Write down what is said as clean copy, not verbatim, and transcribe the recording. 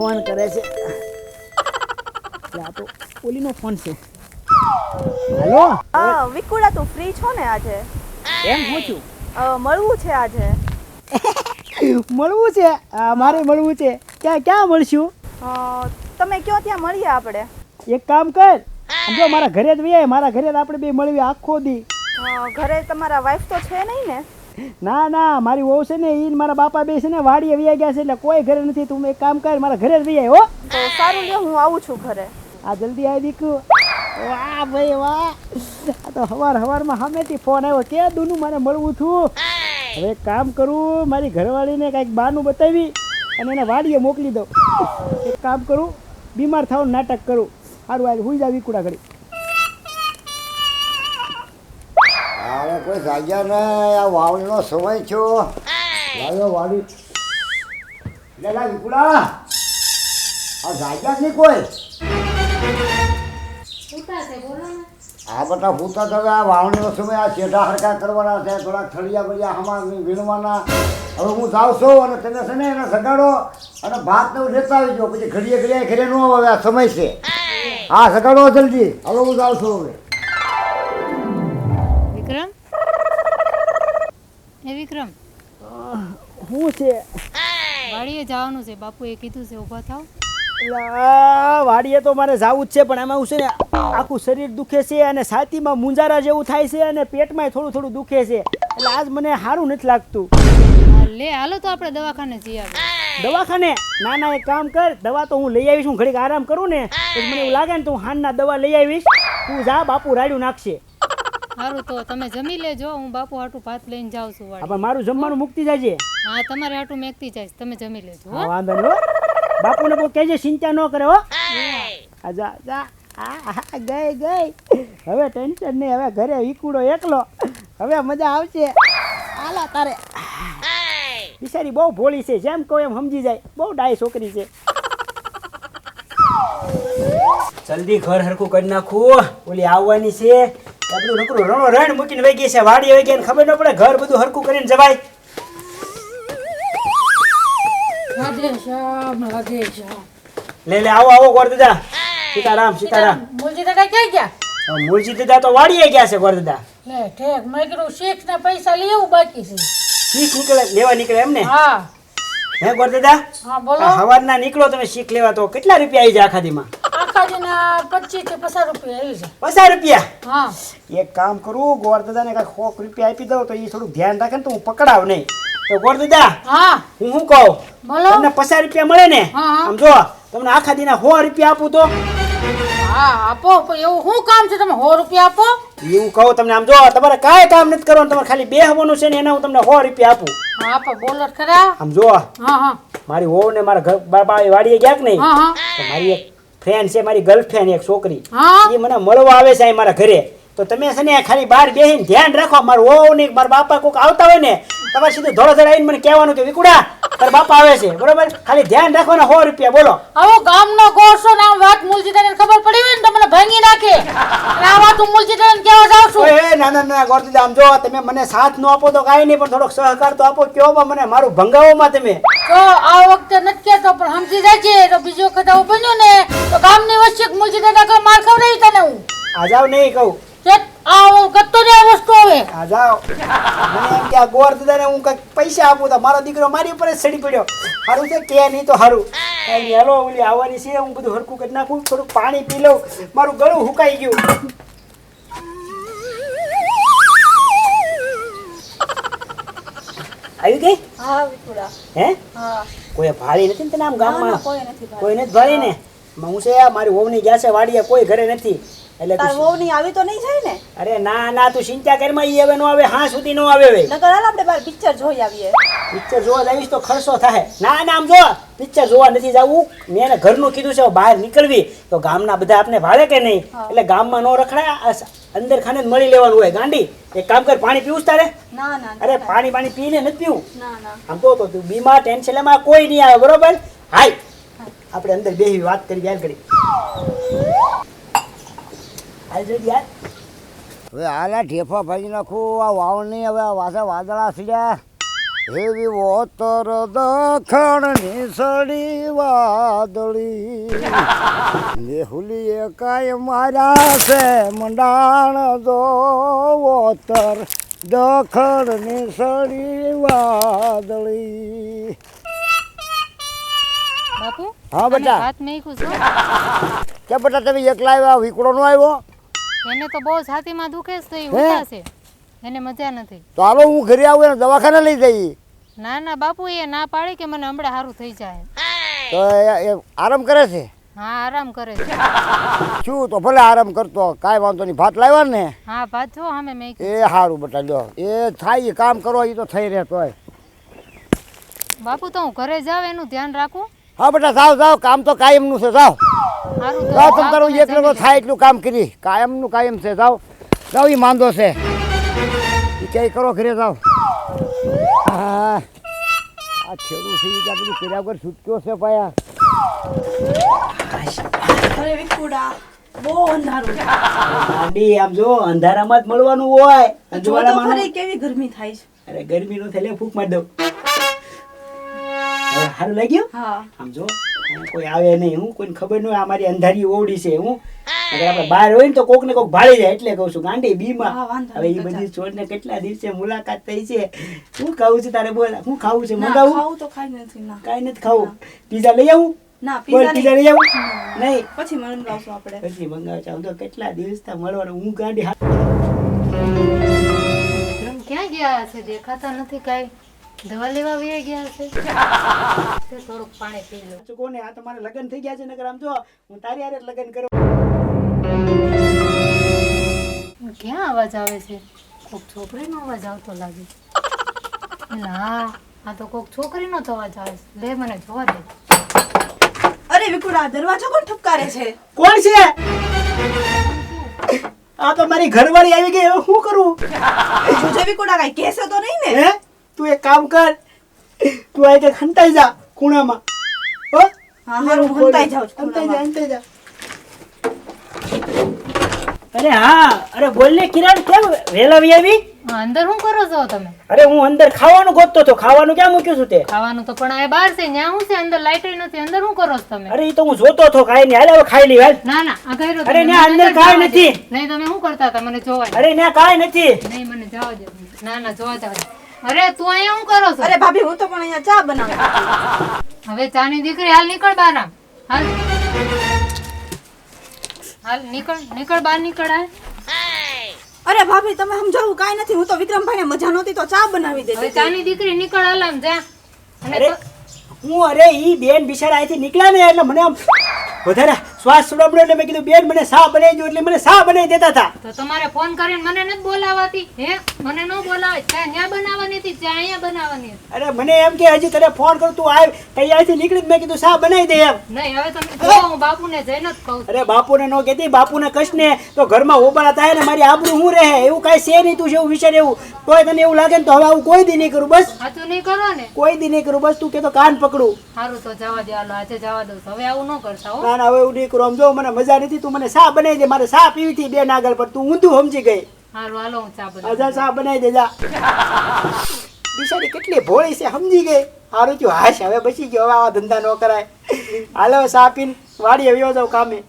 Phone કરે છે. આ તો ઓલીનો ફોન છે. હેલો. વિકુડા તું ફ્રી છો ને આજે? એમ હું છું. મળવું છે આજે. મળવું છે? મારે મળવું છે. ક્યાં મળશું? તમે કયો ત્યાં મળીએ આપણે. એક કામ કર, જો મારા ઘરે જ વૈયા, મારા ઘરે જ આપણે બે મળીએ આખો દી. ઘરે તમારા વાઈફ તો છે નહીં ને? ના મારી વહુ છે ને ઈ મારા બાપા બે છે ને વાડીએ વૈયા ગયા છે, એટલે કોઈ ઘરે નથી. તું એક કામ કર, મારા ઘરે જ વૈયા. હો તો સારું લ્યો, હું આવું છું ઘરે. આ જલ્દી આવી દીકુ. વાહ ભાઈ વાહ, આ તો હવારમાં સામેથી ફોન આવ્યો કે દુનું મારે મળવું છું. હવે કામ કરું, મારી ઘરવાળીને કાંઈક બહારનું બતાવી અને એને વાડીએ મોકલી દઉં. એક કામ કરું, બીમાર થવાનું નાટક કરું. સારું હાલ હુઈ જા વિકુડા ઘડી. હવે કોઈ જાગ્યા ને આ વાવણીનો સમય થયો. લાવ્યો વાડી લે લા વિકુડા, આ જાગ્યા છે કોઈ? આ બધા ભૂતા હવે આ વાવણીનો સમય, આ શેઢા હરકા કરવાના છે, થોડાક થળિયા બળિયા હમણાં વીણવાના. હવે હું જાઉં છું અને તમે છે ને એને સગાડો અને ભાત ને લેતા આવી જાઓ, પછી ઘડીએ ઘરે ન આવે. આ સમય છે. હા સગાડો જલ્દી. હવે હું જાઉં છું. હવે વિક્રમ, એ વિક્રમ, શું છે? વાડીએ જવાનું છે, બાપુએ કીધું છે, ઊભા થાવ. વાડીએ તો મારે જવું જ છે, પણ એમાં હું છે ને આખું શરીર દુખે છે અને છાતીમાં મુંજારા જેવું થાય છે અને પેટમાં થોડું દુખે છે, એટલે આજ મને સારું નથી લાગતું. લે હાલો તો આપણે દવાખાને જઈ આવીએ. દવાખાને? ના એક કામ કર, દવા તો હું લઈ આવીશ. હું ઘડીક આરામ કરું ને તો મને એવું લાગે ને તો હું હાનના દવા લઈ આવીશ. તું જા, બાપુ રાડ્યું નાખશે. સારું તો તમે જમી લેજો, હું બાપુ હાટું ભાત લઈને જાઉં છું વાડી. પણ મારું જમવાનું મુક્તિ જાય. હા તમારે હાટું મેકતી જઈશ, તમે જમી લેજો. હા વાંધો નહીં. બાપુને કોઈ કહેજે ચિંતા ન કરે. હો જા જા. ગઈ હવે ટેન્શન નહીં. હવે ઘરે વિકુડો એકલો, હવે મજા આવશે. આલા તારે બિચારી બહુ ભોળી છે, જેમ કહો એમ સમજી જાય. બહુ ડાય છોકરી છે. જલ્દી ઘર હરખું કરી નાખું, ઓલી આવવાની છે. બધું નકરું રણો રણ મૂકીને વહી ગઈ છે, વાડી વહી ગઈ, ખબર ન પડે. ઘર બધું હરખું કરીને જવાય. લે આવો ગોરદાદા. સીતારામ. મૂળજી દાદા ક્યાં ગયા? મૂળજી દાદા તો વાડીએ ગયા છે. ગોરદાદા લે ઠેક, મેં કીધું શીખ ને પૈસા લેવું બાકી છે. શીખ લેવા નીકળે એમ ને? હા. હે ગોરદાદા? હા બોલો. સવારના નીકળો તમે શીખ લેવા, તો કેટલા રૂપિયા આવી જાય આખા દીમાં? આખા દીના 25 થી 50 રૂપિયા આવી છે. 50 રૂપિયા? હા. એક કામ કરું, ગોરદાદાને કાંઈક 100 રૂપિયા આપી દઉં તો એ થોડું ધ્યાન રાખે ને તો હું પકડાવ નહીં. તો ગોરદાદા હા હું શું કહું, બોલો. તમને 50 રૂપિયા મળે ને? હા. આમ જો તમને આખા દીના 100 રૂપિયા આપું તો? હા આપો. પણ એવું શું કામ છે તમે 100 રૂપિયા આપો? એવું કહું તમને. આમ જો તમારે કાંઈ કામ નથી કરવાનું, તમારે ખાલી બેહવાનું છે ને, એના હું તમને 100 રૂપિયા આપું. હા આપો, બોલો ખરા. આમ જો હા મારી વહુ ને મારા ઘર બાપા વાડીએ ગયા કે નહીં, હા તો મારી એક ફ્રેન્ડ છે, મારી ગર્લફ્રેન્ડ એક છોકરી, હા. એ મને મળવા આવે છે અહીં મારા ઘરે. તો તમે છે ને ખાલી બહાર બેસીને ધ્યાન રાખો. મારું વહુ ને મારા બાપા કોઈક આવતા હોય ને, તમારે સીધું ધોળા આવીને મને કહેવાનું કે વિકુડા તારા બાપા આવે છે, બરોબર? ખાલી ધ્યાન રાખવાના 100 રૂપિયા. બોલો. આવો ગામનો ગોળસો ને આ વાત મૂળજી દાદાને ખબર પડી હોય ને તો મને ભાંગી નાખે. અને આ વાત હું મૂળજી દાદાને કહેવા જાઉં છું. ઓય ના ગોરદાદા, આમ જો તમે મને સાથ ન આપો તો કાંઈ નહીં, પણ થોડોક સહકાર તો આપો. કયોમાં મને મારું ભંગાવોમાં તમે. તો આ વખતે નથી કહેતો, પણ સમજી જાય તો બીજો વખત આવું બન્યું ને તો ગામની વચ્ચે મૂળજી દાદા કે માર ખવડાવી તને હું. આ જાવ નહીં કહું. આ કરતો ને આ વસ્તુ હવે. આ જાઓ. મને એમ કે આ ગોરદાદાને હું કંઈક પૈસા આપું તો મારો દીકરો મારી ઉપર જ ચડી પડ્યો. સારું છે કે નહીં તો સારું. કાંઈ નહીં, હાલો ઓલી આવવાની છે, હું બધું હરખું કરી નાખું. થોડુંક પાણી પી લઉં, મારું ગળું હુકાઈ ગયું. આવી ગઈ? હા વિકુડા. હે? હા. કોઈ ભાળી નથી ને તને આમ ગામમાં? કોઈ નથી ભાઈ. કોઈ નથી ભાળી ને? હું છે મારી વહુની ગયા છે વાડીએ, કોઈ ઘરે નથી. એટલે તાર વહુ ની આવી તો નહીં જાય ને? અરે ના તું ચિંતા કરમાં. ઈ હવે નો આવે, હા સુધી નો આવે. હવે નકર હાલ આપણે બાર પિક્ચર જોઈ આવીએ. પિક્ચર જોવા જાવીશ તો ખર્ચો થાય. ના આમ જો પિક્ચર જોવા નથી જવું. મેં એને ઘરનું કીધું છે, બહાર નીકળવી તો ગામના બધા આપણે ભાળે કે નહીં, એટલે ગામમાં નો રખડાય. અંદર ખાને જ મળી લેવાનું હોય. ગાંડી એક કામ કર, પાણી પીવું તારે? ના. અરે પાણી પીને નથી પીવું. ના. આમ તો તું બીમાર ટેન્શન લેમાં કોઈ નહીં આવે, બરોબર? હાય આપણે અંદર બેહી વાત કરી, યાર કરી. હવે હાલા ઢેફા ભાજી નાખું. આ વાવણી હવે આ વાસા વાદળા સીડ્યા. એવી ઓતર દખણની સડી વાદળી લેહુલીએ કાય માર્યા છે મંડાણ દો ઓતર દખણની સડી વાદળી. બાપુ હા બેટા. હાથ મેકું છું કે બેટા તમે એકલા આવ્યા વીકડો નો આવ્યો? એને તો બહુ છાતીમાં દુખે છે તો એ હે? ઉઠાશે એને મજા નથી. તો હાલો હું ઘરે આવું એને દવાખાને લઈ જઈ. ના ના બાપુ એ ના પાડે કે મને હમણાં સારું થઈ જાય. તો એ આરામ કરે છે? હા આરામ કરે છે. શું તો ભલે આરામ કરતો, કાંઈ વાંધો નહીં. ભાત લાવ્યા ને? હા ભાત જો અમે મેં એ સારું બેટા લ્યો. એ થાય એ કામ કરો એ તો થઈ રહે તોય. બાપુ તો હું ઘરે જાવ એનું ધ્યાન રાખું. હા બેટા જાઓ જાઓ, કામ તો કાયમનું છે. જાઓ સારું તો જાઓ, તમે જાઓ, તારું તમે એકલો તો જમી થાય એટલું કામ કરી. કાયમનું કાયમ છે. જાઓ જાઓ, એ માંદો છે. એ ક્યાંય કરો, ઘરે જાઓ. હા આ છેડું છે એ ત્યાં બધું કર્યા વગર છૂટક્યો છે પાયા. અરે વિકુડા બહુ અંધારું છે. ગાંડી આમ જો અંધારામાં જ મળવાનું હોય. જો તો અંજવાળામાં ખરી કેવી ગરમી થાય છે. અરે ગરમી નો થેલે ફૂંક મારી દઉં. હવે સારું લાગ્યું? હા આમ જો અહીંયા કોઈ આવે નહીં. હું કોઈને ખબર ન હોય આ મારી અંધારી ઓવડી છે. હું અગર આપણે બહાર હોય ને તો કોક ને કોક ભાળી જાય એટલે કહું છું ગાંડી બીમાં. હા, વાંધો હવે એ નહીં, બધી છોડને કેટલા દિવસે મુલાકાત થઈ છે. શું ખાવું છે તારે બોલ? શું ખાવું છે? ના મંગાવું? ખાવું તો ખાઈ નથી ના કાંઈ નથી ખાવું. પીઝા લઈ આવું? ના બોલ પીઝા પીઝા લઈ આવું? નહીં પછી મંગાવશું આપણે. પછી મંગાવ છે. આમ તો કેટલા દિવસ થી મળવાનું. હું ગાંડી વિક્રમ ક્યાં ગયા છે? દેખાતા નથી કાંઈ. દવા લેવા વહી ગયા છે. તે થોડુંક પાણી પી લો. કોને આ તમારે લગ્ન થઈ ગયા છે નકર આમ જો હું તારી હારે જ લગ્ન કરું. ક્યાં અવાજ આવે છે? કોક છોકરીનો અવાજ આવતો લાગે. ના આ તો કોક છોકરીનો જ અવાજ આવે છે. લે મને જોવા દે. અરે વિકુડા દરવાજો કોણ ઠપકારે છે? કોણ છે? આ તો મારી ઘરવાળી આવી ગઈ. હવે શું કરું? જોજે વિકુડા કાંઈ કહેશે તો નહીં ને? હે તું એક કામ કર, તું આ કે ખંતાઈ જા ખૂણામાં. હો હા હા હું હંતાઈ જાઉં છું ખંતાઈ જા, ખંતાઈ જા. અરે હા, અરે બોલ ને કિરણ, કેમ વહેલા વી આવી? હા, અંદર શું કરો છો તમે? અરે હું અંદર ખાવાનું ગોતતો હતો. ખાવાનું ક્યાં મૂક્યું છું તે? ખાવાનું તો પણ આ બહાર છે. ન્યા શું છે? અંદર લાઈટ નથી. અંદર શું કરો છો તમે? અરે એ તો હું જોતો હતો. કાંઈ નહીં, હાલ હવે ખાઈ લી હાલ. ના ના આ ગયરો અરે ના, અંદર કાંઈ નથી. નહીં તમે શું કરતા હતા? મને જોવા દે. અરે ના કાંઈ નથી. નહીં મને જવા દે. ના ના જોવા જાવ. અરે તું અહીંયા શું કરો છો? અરે ભાભી હું તો પણ અહીંયા ચા બનાવું હવે ચાની દીકરી હાલ નીકળ બહાર આમ. હાલ હાલ નીકળ નીકળ બહાર નીકળ હાલ. અરે ભાભી તમે સમજાવું કાંઈ નથી. હું તો વિક્રમભાઈને મજા નહોતી તો ચા બનાવી હવે દેતી ચાની દીકરી નીકળ હાલ આમ જા. અને અરે હું અરે ઈ બેન બિચારા અહીંથી નીકળ્યા ને એટલે મને આમ વધારે શ્વાસ છોડ્યો એટલે મેં કીધું બેન મને સા બનાવી દો, એટલે મને સા બનાવી દેતા હતા. તો તમારે ફોન કરીને મને નથી બોલાવાતી? હે મને ન બોલાવે. ચા ન્યા બનાવવાની હતી, ચા અહીંયા બનાવવાની હતી. અરે મને એમ કે હજી તને ફોન કરું, તું આવ અહીંયાથી નીકળી જ મેં કીધું સા બનાવી દે એમ. નહીં હવે તમે જો હું બાપુને જઈને જ કહું છું. અરે બાપુને ન કહેતી, બાપુને કશ ને તો ઘરમાં ઓબાળા થાય ને મારી આબરૂ શું રહે? એવું કાંઈ છે નહીં. તું જેવું વિચાર એવું તોય તને એવું લાગે ને તો હવે આવું કોઈ દી નહીં કરું. બસ સાચું નહીં કરો ને? કોઈ દી નહીં કરું. બસ તું કે તો કાન પકડું. સારું તો જવા દે. હાલો આજે જવા દઉં છું. હવે આવું ન કરતા હો. ના ના હવે એવું નહીં કરું. આમ જો મને મજા નથી. તું મને સા બનાવી દે. મારે સા પીવી હતી બેન આગળ, પણ તું ઊંધું સમજી ગઈ. હારું હાલો હું ચા બનાવું. આજા સા બનાવી દે જા. બિચારી કેટલી ભોળી છે, સમજી ગઈ. સારું થયું હાશ, હવે બચી ગયો. હવે આવા ધંધા ન કરાય. હાલો સા પીને વાડીએ વયો જાઉં કામે.